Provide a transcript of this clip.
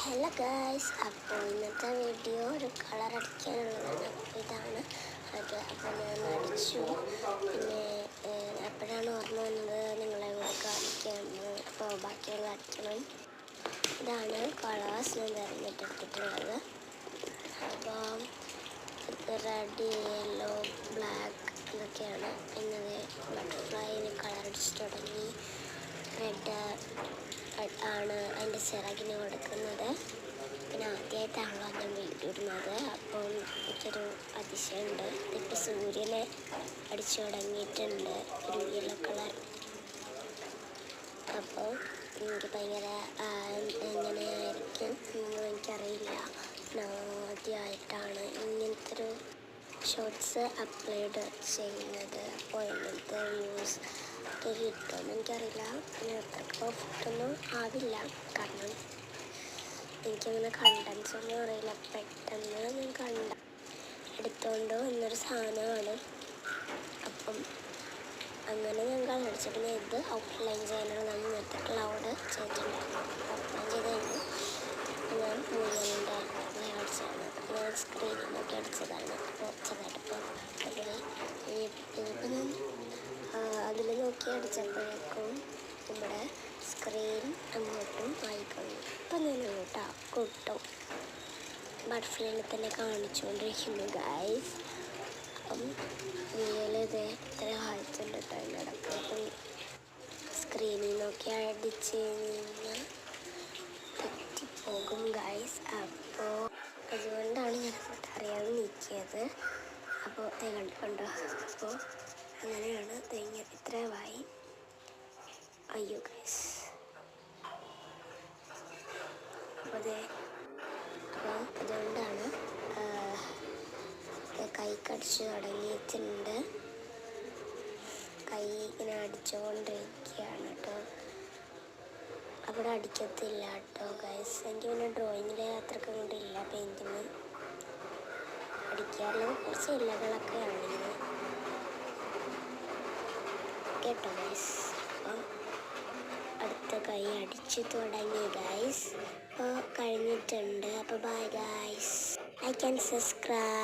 Hello guys, അപ്പോൾ ഇന്നത്തെ video ഒരു കളർ അടിക്കാനുള്ളതാണ്. അപ്പോൾ ഇതാണ് അത്. അപ്പോൾ ഞാൻ അടിച്ചു. പിന്നെ എപ്പോഴാണ് ഓർമ്മ വന്നത് നിങ്ങളെ കൂടെ കാണിക്കാമെന്ന്. അപ്പോൾ ബാക്കിയുള്ള അടിക്കണം. ഇതാണ് കളേഴ്സ് ഞാൻ തിരഞ്ഞെടുത്തിട്ടുള്ളത്. അപ്പോൾ റെഡ്, യെല്ലോ, ബ്ലാക്ക് ഇതൊക്കെയാണ്. പിന്നെ ബട്ടർഫ്ലൈന് കളർ അടിച്ച് തുടങ്ങി. റെഡ് ആണ് അതിൻ്റെ ചിറകിന് കൊടുക്കുന്നത്. പിന്നെ ആദ്യമായിട്ടാണല്ലോ ഞാൻ വീഡിയോ ഇടുന്നത്. അപ്പം എനിക്കൊരു അതിശയമുണ്ട്. ഇപ്പോൾ സൂര്യനെ അടിച്ചു തുടങ്ങിയിട്ടുണ്ട് ഒരു യെല്ലോ കളർ. അപ്പോൾ എനിക്ക് ഭയങ്കര എങ്ങനെയായിരിക്കും ഒന്നും എനിക്കറിയില്ല. ആദ്യമായിട്ടാണ് ഇങ്ങനത്തെ ഒരു ഷോർട്സ് അപ്ലോഡ് ചെയ്യുന്നത്. അപ്പോൾ ഇങ്ങനത്തെ വ്യൂസ് കിട്ടുമെന്ന് എനിക്കറിയില്ല. പിന്നെ അത്രയ്ക്ക് പെർഫെക്റ്റ് ഒന്നും ആവില്ല, കാരണം എനിക്കങ്ങനെ കണ്ടൻസ് ഒന്നും അറിയില്ല. പെട്ടെന്ന് ഞാൻ എടുത്തുകൊണ്ട് വന്നൊരു സാധനമാണ്. അപ്പം അങ്ങനെ ഞാൻ കളറടിച്ചു. പിന്നെ ഇത് ഔട്ട്ലൈൻ ചെയ്യാനാണ് ഇന്നത്തെ ക്ലൗഡ് ചെയ്തിട്ടുണ്ട്. ഔട്ട്ലൈൻ ചെയ്ത് കഴിഞ്ഞു. ഞാൻ മുയലിൻ്റെ അടിച്ചതാണ്. ഞാൻ സ്ക്രീനിൽ നോക്കി അടിച്ചതാണ്. അപ്പോൾ ചെറുതായിട്ടിപ്പോൾ ഇപ്പം ഞാൻ അതിൽ നോക്കി അടിച്ചപ്പോഴേക്കും നമ്മുടെ സ്ക്രീൻ അങ്ങോട്ടും ആയിക്കഴിഞ്ഞു. ഇപ്പം ഞാൻ അങ്ങോട്ടാ കൂട്ടും ബട്ടർഫ്ലൈനെ തന്നെ കാണിച്ചുകൊണ്ടിരിക്കുന്നു ഗൈസ്. അപ്പം മുയലിത് ഇത്ര ഹായിട്ടുണ്ട് കേട്ടോ. അതിനിടയ്ക്ക് അപ്പം സ്ക്രീനിൽ നോക്കി അടിച്ച് കഴിഞ്ഞാൽ തെറ്റിപ്പോകും ഗൈസ്. അപ്പോൾ അതുകൊണ്ടാണ് ഞാൻ അറിയാതെ നീക്കിയത്. അപ്പോൾ കണ്ടോ. അപ്പോൾ അങ്ങനെയാണ് ഇത്രയുമായി. അയ്യോ ഗൈസ്. അപ്പോൾ അതുകൊണ്ടാണ് കൈ കടിച്ച് തുടങ്ങിയിട്ടുണ്ട്. കൈ ഇങ്ങനെ അടിച്ചുകൊണ്ടിരിക്കുകയാണ് കേട്ടോ. അവിടെ അടിക്കത്തില്ല കേട്ടോ ഗൈസ്. എനിക്ക് പിന്നെ ഡ്രോയിങ്ങിൽ അത്രയ്ക്ക് കൊണ്ടില്ല. പെയിൻറ്റിങ് അടിക്കാറുള്ളത് കുറച്ച് ഇലകളൊക്കെ ആണെങ്കിൽ കേട്ടോ ഗൈസ്. അപ്പം അടുത്ത കൈ അടിച്ചു തുടങ്ങി ഗൈസ്. അപ്പോൾ കഴിഞ്ഞിട്ടുണ്ട്. അപ്പോൾ bye guys. Like and subscribe.